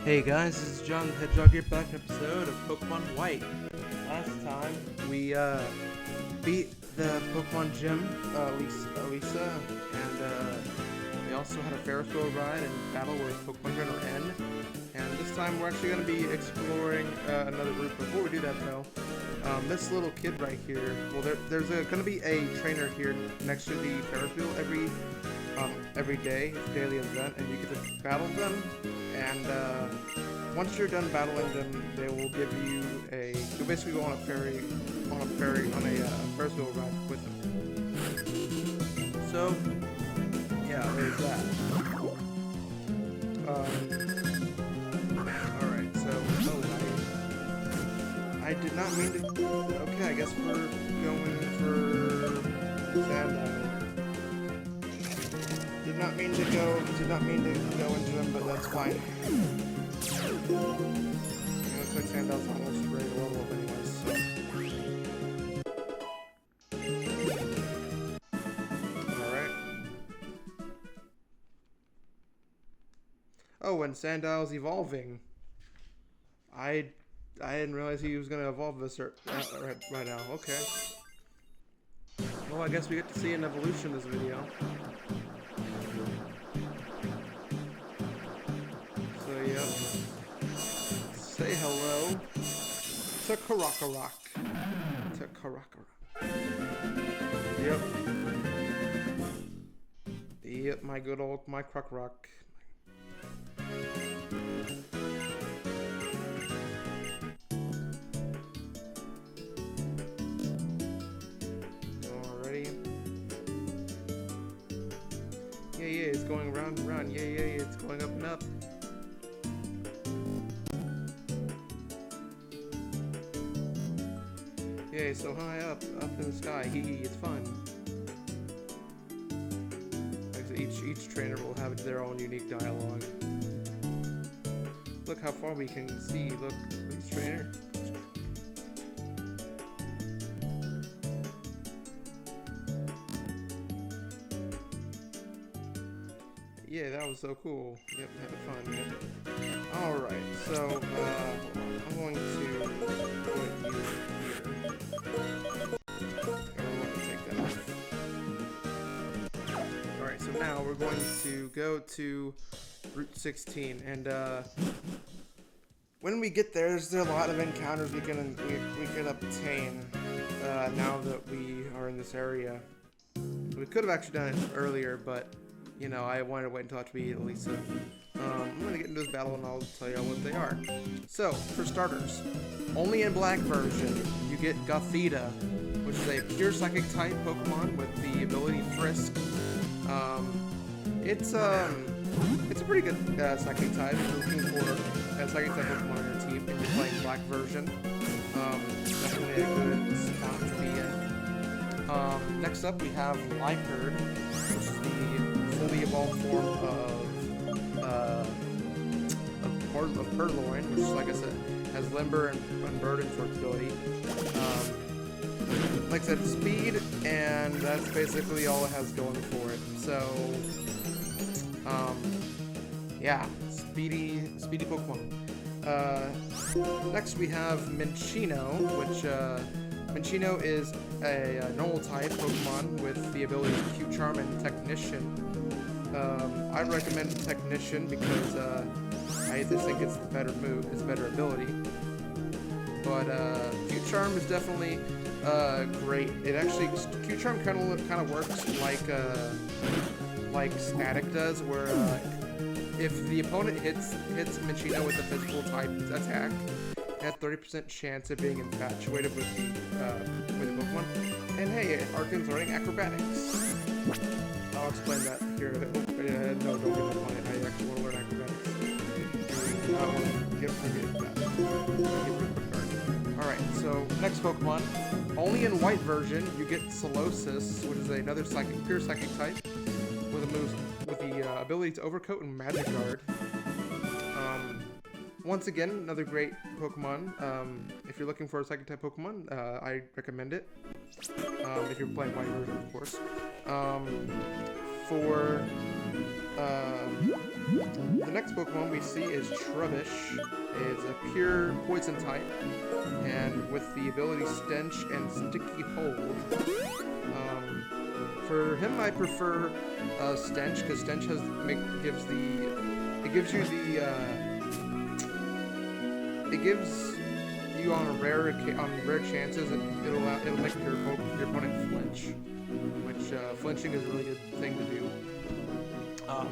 Hey guys, this is John the Hedgehog here, back episode of Pokemon White. Last time we beat the Pokemon Gym, Lisa, and we also had a Ferris wheel ride and battle with Pokemon Trainer N. And this time we're actually going to be exploring another route. Before we do that though, this little kid right here, well there's going to be a trainer here next to the Ferris wheel every day, daily event, and you get to battle them. And once you're done battling them, they will give you you'll basically go on a Ferris wheel ride with them. So yeah, there's that. All right. So I did not mean to. Okay, I guess we're going for Sand. Did not mean to go into them, but that's fine. It looks like Sandow's almost ready to level up anyways, so. Alright. Oh, and Sandow's evolving. I didn't realize he was gonna evolve this right now. Okay. Well, I guess we get to see an evolution in this video. Yep. Say hello to Karakarok. Yep. Yep, my good old Krokorok. Alrighty. Yeah, it's going round and round. Yeah, it's going up and up. Yay, so high up in the sky. It's fun. Each trainer will have their own unique dialogue. Look how far we can see. Look, each trainer. Yeah, that was so cool. Yep, had fun. Yep. Alright, so, I'm going to put you here. Take that off. Alright, so now we're going to go to Route 16, and, when we get there, there's a lot of encounters we can obtain, now that we are in this area. We could have actually done it earlier, but you know, I wanted to wait until after we beat Lisa. I'm going to get into this battle and I'll tell you what they are. So, for starters, only in black version, you get Gothita, which is a pure psychic type Pokemon with the ability Frisk. It's a pretty good psychic type if you're looking for a psychic type Pokemon on your team and you're playing black version. Definitely a good spot to be in. Next up, we have Liepard, which is the fully evolved form of Purloin, which, like I said, has Limber and Burden for its ability. Like I said, speed, and that's basically all it has going for it. So, yeah, speedy Pokemon. Next we have Minccino, which Minccino is a normal type Pokemon with the abilities Cute Charm and Technician. I'd recommend Technician because I just think it's the better move, it's a better ability. But Cute Charm is definitely great. It actually Cute Charm kind of works like Static does, where if the opponent hits Minccino with a physical type attack, it has 30% chance of being infatuated with the Pokemon. And hey, Arcan's learning Acrobatics. I'll explain that here. No, don't get my point. I actually want to learn Acrobatics. I want to give that. Alright, so next Pokemon. Only in white version, you get Solosis, which is another pure psychic type, with the ability to Overcoat and Magic Guard. Once again, another great Pokemon. If you're looking for a psychic type Pokemon, I recommend it. If you're playing white version, of course. For The next Pokemon we see is Trubbish. It's a pure poison type, and with the ability Stench and Sticky Hold. For him, I prefer Stench because Stench gives you on rare chances it'll make your opponent flinch, which flinching is a really good thing to do.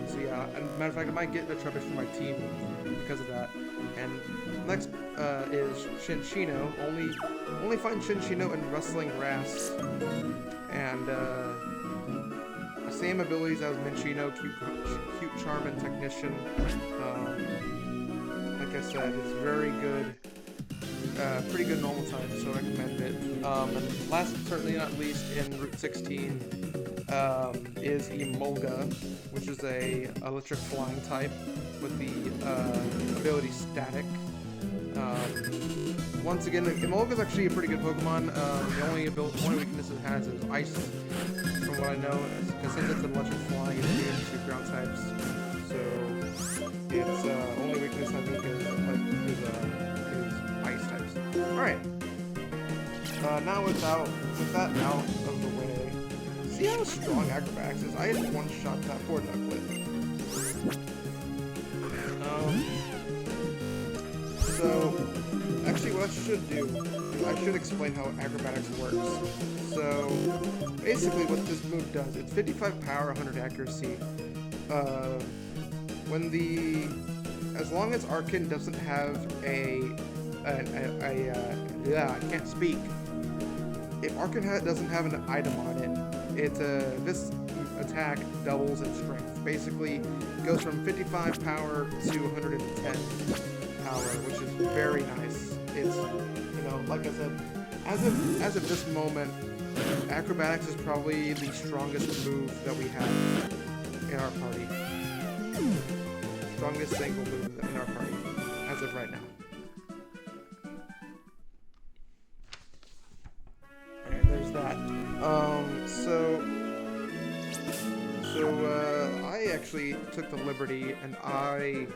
So yeah, and matter of fact, I might get a Trubbish for my team because of that. And next is Cinccino. Only find Cinccino in Rustling Grass, and same abilities as Minccino, cute charm and technician. Like I said, it's very good. Pretty good normal type, so I recommend it. And last but certainly not least, in Route 16 is Emolga, which is a electric flying type with the ability Static. Once again, Emolga is actually a pretty good Pokemon. The only weakness it has is Ice, from what I know, because since it's an electric flying, it's immune to ground types. So its only weakness I think is Ice types. Alright. Now with that out of the way, see how strong Acrobatics is? I had one-shot that poor Ducklet. So, actually what I should do is I should explain how Acrobatics works. So, basically what this move does, it's 55 power, 100 accuracy. As long as Arcan doesn't have I can't speak. If Arcan doesn't have an item on it, this attack doubles its strength. Basically, goes from 55 power to 110 power, which is very nice. It's, like I said, as of this moment, Acrobatics is probably the strongest move that we have in our party. Strongest single move in our party, as of right now. There's that. I actually took the liberty and I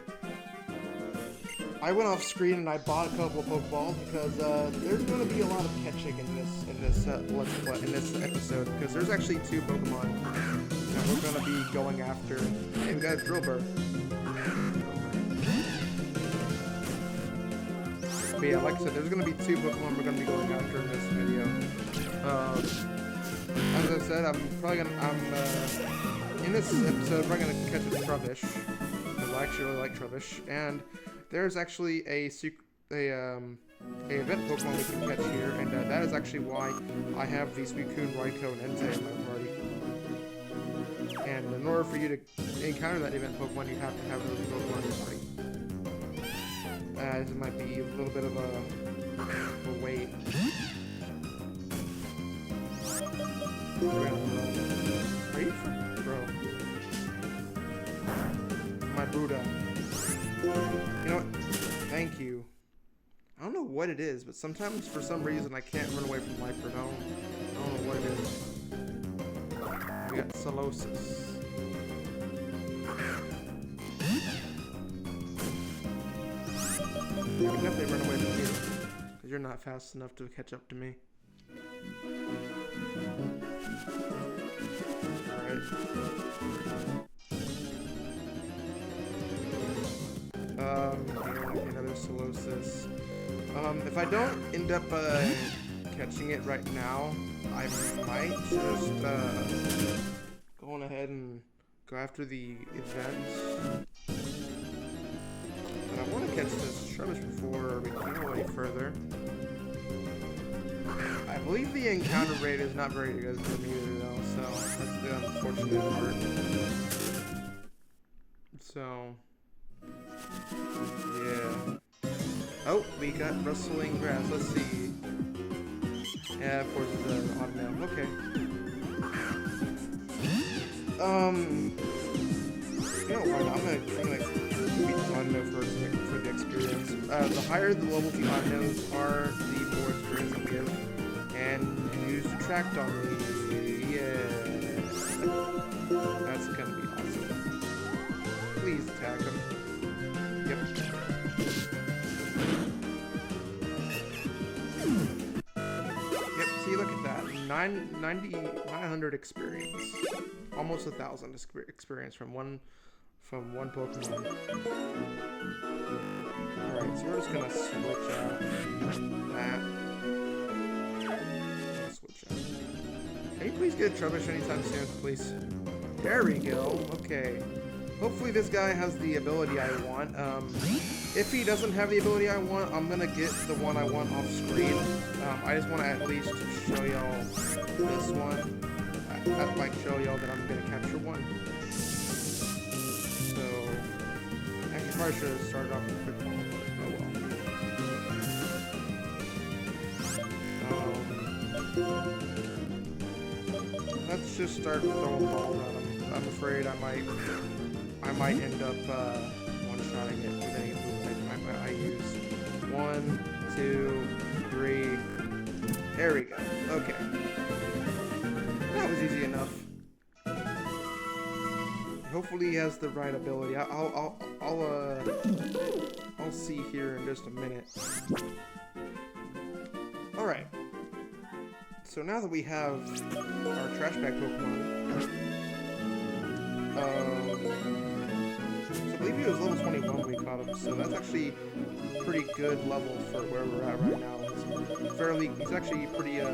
went off screen and I bought a couple of Pokeballs because there's going to be a lot of catching in this episode, because there's actually 2 Pokemon that we're going to be going after. And we got Drillbur. But yeah, like I said, there's going to be 2 Pokemon we're going to be going after in this video. As I said, in this episode, we're gonna catch a Trubbish, because I actually really like Trubbish, and there's actually a event Pokemon we can catch here, and that is actually why I have the Suicune, Raikou, and Entei in my party. And in order for you to encounter that event Pokemon, you have to have those Pokemon in your party. This might be a little bit of a wait. Are you bro? My Buddha. You know what? Thank you. I don't know what it is, but sometimes for some reason I can't run away from life for now. I don't know what it is. We got Solosis. You can definitely run away from you, because you're not fast enough to catch up to me. Alright. Another Solosis. If I don't end up catching it right now, I might just go on ahead and go after the event. But I want to catch this Trubbish before we can go any further. I believe the encounter rate is not very good for me either, though, so that's the unfortunate part. So, yeah. Oh, we got Rustling Grass. Let's see. Yeah, of course it's an odd now. Okay. You know what? I'm gonna beat the Audino for the experience. The higher the level the Audinos are, the more experience they give. And you can use Subtract on me. Yeah. That's gonna be awesome. Please attack him. Yep. Yep, see, look at that. 900 experience. Almost 1,000 experience from one Pokemon. Alright, so we're just gonna switch out that. Switch out. Can you please get a Trubbish anytime soon, please? There we go. Okay. Hopefully this guy has the ability I want. If he doesn't have the ability I want, I'm gonna get the one I want off screen. I just want to at least show y'all this one. I'd like show y'all that I'm gonna capture one. So, actually, probably should have started off with quick ball, but oh well. Let's just start throwing balls at him. I'm afraid I might end up one-shotting it with any movement I use. 1, 2, 3. There we go. Okay. That was easy enough. Hopefully he has the right ability. I'll see here in just a minute. All right. So now that we have our trash bag Pokemon, so I believe he was level 21 when we caught him. So that's actually a pretty good level for where we're at right now. He's actually pretty up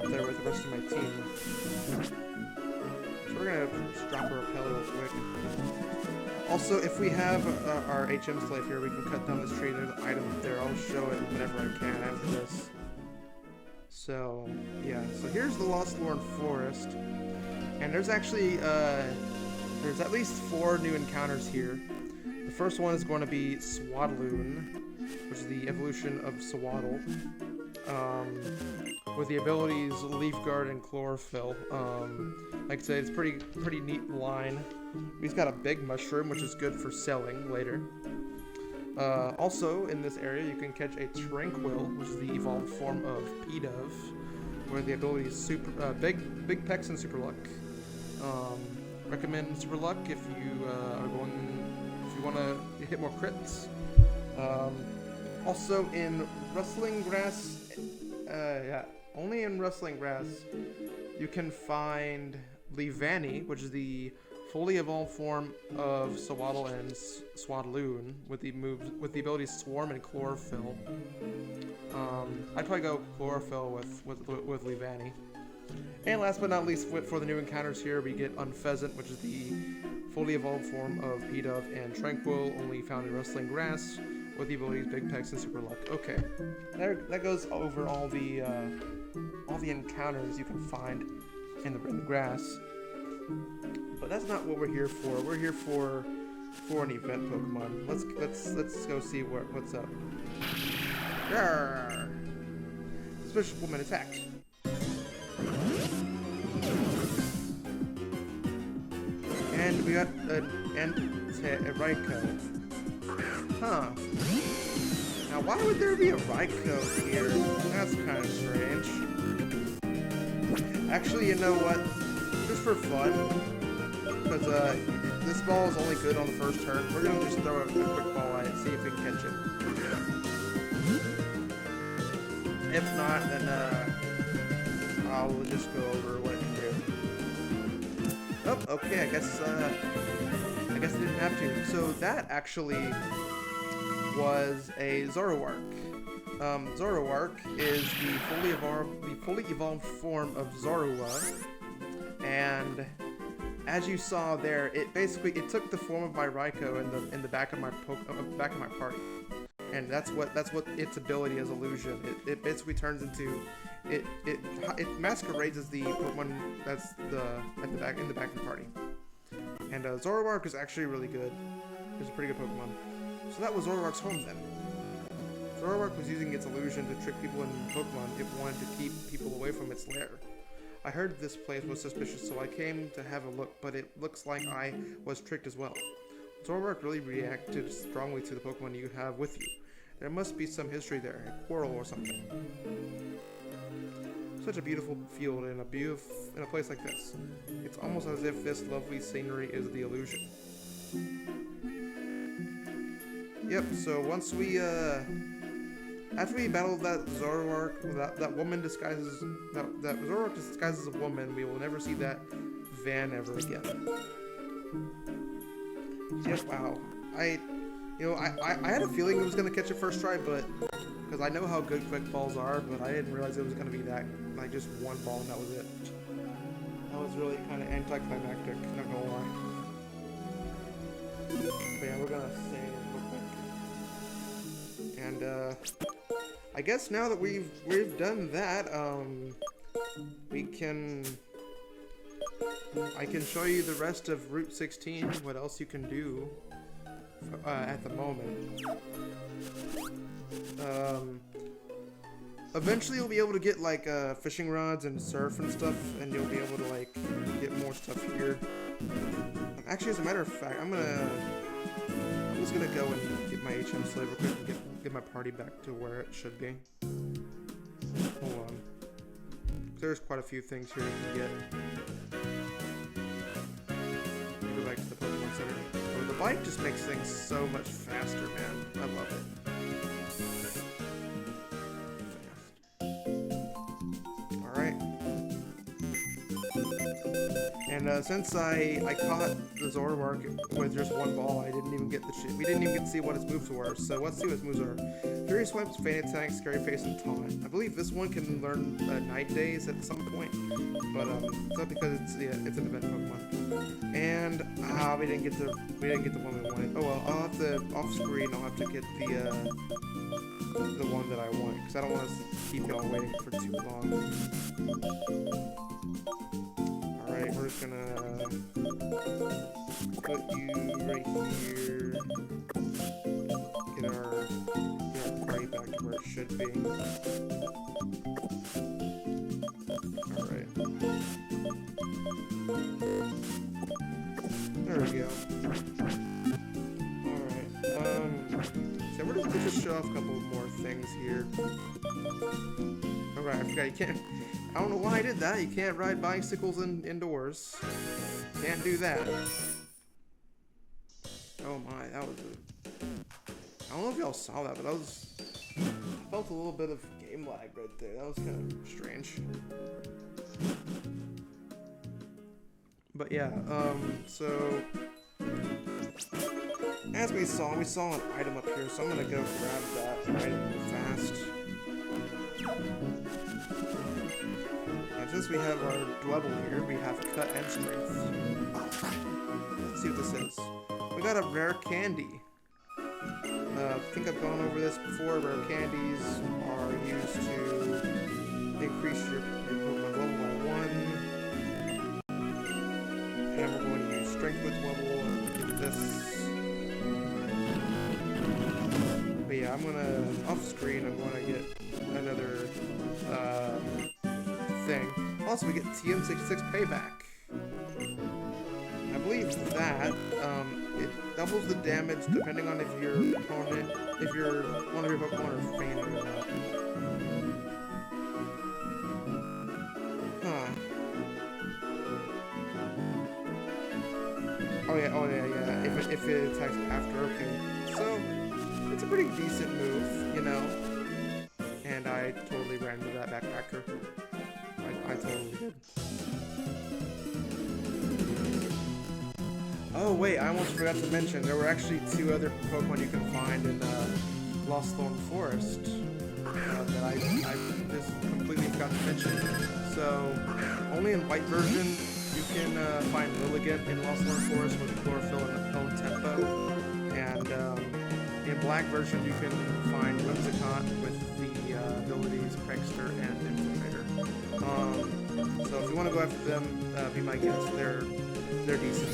there with the rest of my team. So we're gonna just drop a repel real quick. Also, if we have our HM slave here, we can cut down this tree. There's an item up there. I'll show it whenever I can after this. So yeah, so here's the Lost Lorn Forest, and there's actually there's at least 4 new encounters here. The first one is going to be Swadloon, which is the evolution of Swaddle, with the abilities Leaf Guard and Chlorophyll. Like I said, it's pretty neat line. He's got a big mushroom, which is good for selling later. Also, in this area, you can catch a Tranquil, which is the evolved form of Pidove, where the ability is Big Pecs and Super Luck. Recommend Super Luck if you want to hit more crits. Also, in Rustling Grass, only in Rustling Grass, you can find Leavanny, which is the fully evolved form of Swaddle and Swadloon with the abilities Swarm and Chlorophyll. I'd probably go Chlorophyll with Leavanny. And last but not least, for the new encounters here, we get Unpheasant, which is the fully evolved form of Pidove, and Tranquil, only found in Rustling Grass, with the abilities Big Pecs and Super Luck. Okay, that goes over all the encounters you can find in the grass. But that's not what we're here for. We're here for an event Pokemon. Let's go see what's up. Yarr! Special Woman attack. And we got a Raikou. Huh. Now why would there be a Raikou here? That's kind of strange. Actually, you know what? Just for fun, because this ball is only good on the first turn, we're going to just throw a quick ball at it, see if we can catch it. If not, then I'll just go over what it can do. Oh, okay, I guess I didn't have to. So that actually was a Zoroark. Zoroark is the fully evolved form of Zorua. And as you saw there, it took the form of my Raikou in the back of my party, and that's what its ability as illusion. It basically turns into it masquerades as the Pokemon that's in the back of the party. And Zoroark is actually really good. It's a pretty good Pokemon. So that was Zoroark's home then. Zoroark was using its illusion to trick people in Pokemon if it wanted to keep people away from its lair. I heard this place was suspicious, so I came to have a look, but it looks like I was tricked as well. Zoroark really reacted strongly to the Pokemon you have with you. There must be some history there, a quarrel or something. Such a beautiful field in a place like this. It's almost as if this lovely scenery is the illusion. Yep, so once we, after we battle that Zoroark, that woman disguises, that Zoroark disguises a woman, we will never see that van ever again. Yep, wow. I had a feeling it was going to catch it first try, but, because I know how good quick balls are, but I didn't realize it was going to be that, like, just one ball and that was it. That was really kind of anticlimactic, not gonna lie. But yeah, we're gonna save real quick. And, I guess now that we've done that, I can show you the rest of Route 16, what else you can do, at the moment. Eventually you'll be able to get, like, fishing rods and surf and stuff, and you'll be able to, like, get more stuff here. Actually, as a matter of fact, I'm just gonna go and get my HM slave real quick and get my party back to where it should be. Hold on. There's quite a few things here you can get. Go back to the Pokemon Center. Oh, the bike just makes things so much faster, man. I love it. And since I caught the Zoroark with just one ball, I didn't even get we didn't even get to see what its moves were. So let's see what its moves are. Fury Swipe, Faint Attack, Scary Face, and Taunt. I believe this one can learn Night Days at some point, but it's not because it's an event Pokemon. And we didn't get the one we wanted. Oh well, I'll have to off screen. I'll have to get the one that I want because I don't want to keep y'all waiting for too long. Alright, we're just gonna put you right here. Get our party back to where it should be. Alright. There we go. Alright, so we're just show off a couple more things here. Alright, I forgot you can't. I don't know why I did that. You can't ride bicycles indoors. Can't do that. Oh my, that was I don't know if y'all saw that, but I felt a little bit of game lag right there. That was kind of strange. But yeah, so as we saw an item up here, so I'm gonna go grab that item real fast. And since we have our Dwebble here, we have Cut and Strength. Let's see what this is. We got a rare candy. I think I've gone over this before. Rare candies are used to increase your Pokemon level by 1. And we're going to use Strength with Dwebble. Get this. But yeah, I'm gonna, off screen, I'm gonna get another, thing. Also, we get TM66 payback. I believe that, it doubles the damage depending on if your opponent, one of your Pokemon are fainting or not. Huh. Oh yeah, if it attacks after, okay. So, it's a pretty decent move, you know? And I totally ran into that backpacker. I totally did. Oh wait, I almost forgot to mention, there were actually 2 other Pokemon you can find in Lost Thorn Forest that I just completely forgot to mention. So, only in white version, you can find Lilligant in Lost Thorn Forest with Chlorophyll and Bone Tempo. And in black version, you can find Whimsicott with the abilities Prankster and Infiltrator. So if you want to go after them, be my guest. They're decent.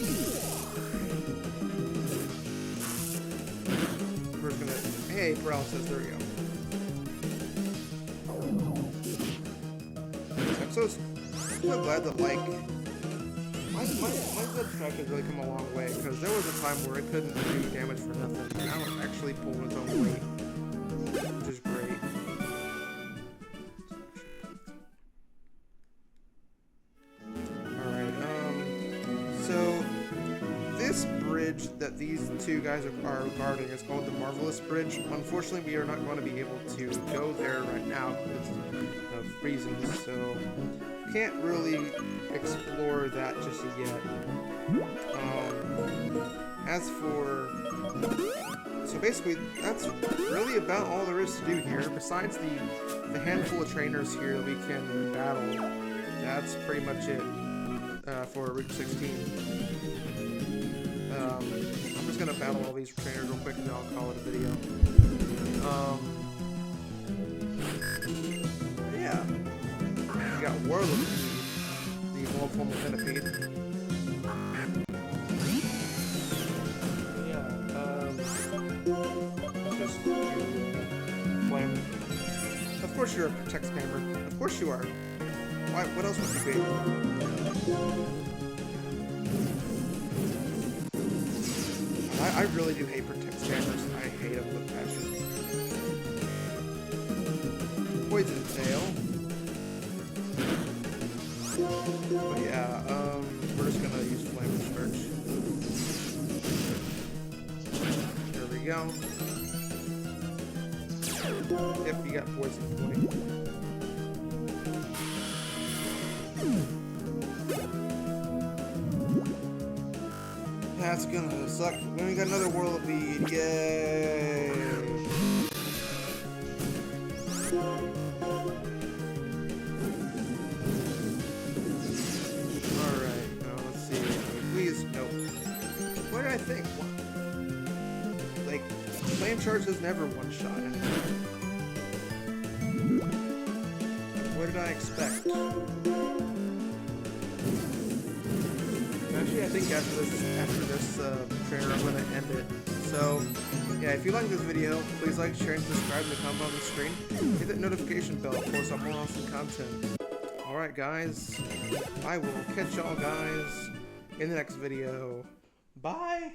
We're just gonna. Hey, paralysis. There we go. I'm so glad that my Zebstrike has really come a long way, because there was a time where it couldn't do damage for nothing. Now it's actually pulling its own weight, which is great. Alright, so this bridge bridge that these two guys are guarding is called the Marvelous Bridge. Unfortunately, we are not going to be able to go there right now because of reasons, so can't really explore that just yet. As for... So basically, that's really about all there is to do here. Besides the handful of trainers here that we can battle, that's pretty much it for Route 16. I'm just gonna battle all these trainers real quick and then I'll call it a video. Yeah. We got Whirlipede, the evolved form of Centipede. Of course you're a Protect Spammer. Of course you are. Why? What else would you be? I really do hate Protect Spammers. I hate them with passion. Poison Tail. But yeah, we're just gonna use Flame Scourge. There we go. Yep, you got poison point. That's gonna suck. We got another Whirlipede. Yay! Alright, now let's see. Please, no. What did I think? Like, Flame Charge is never one shot anymore. What did I expect? Actually, I think after this trailer, I'm gonna end it. So, yeah, if you like this video, please like, share, and subscribe in the comment on the screen. Hit that notification bell for some more awesome content. Alright, guys, I will catch y'all guys in the next video. Bye!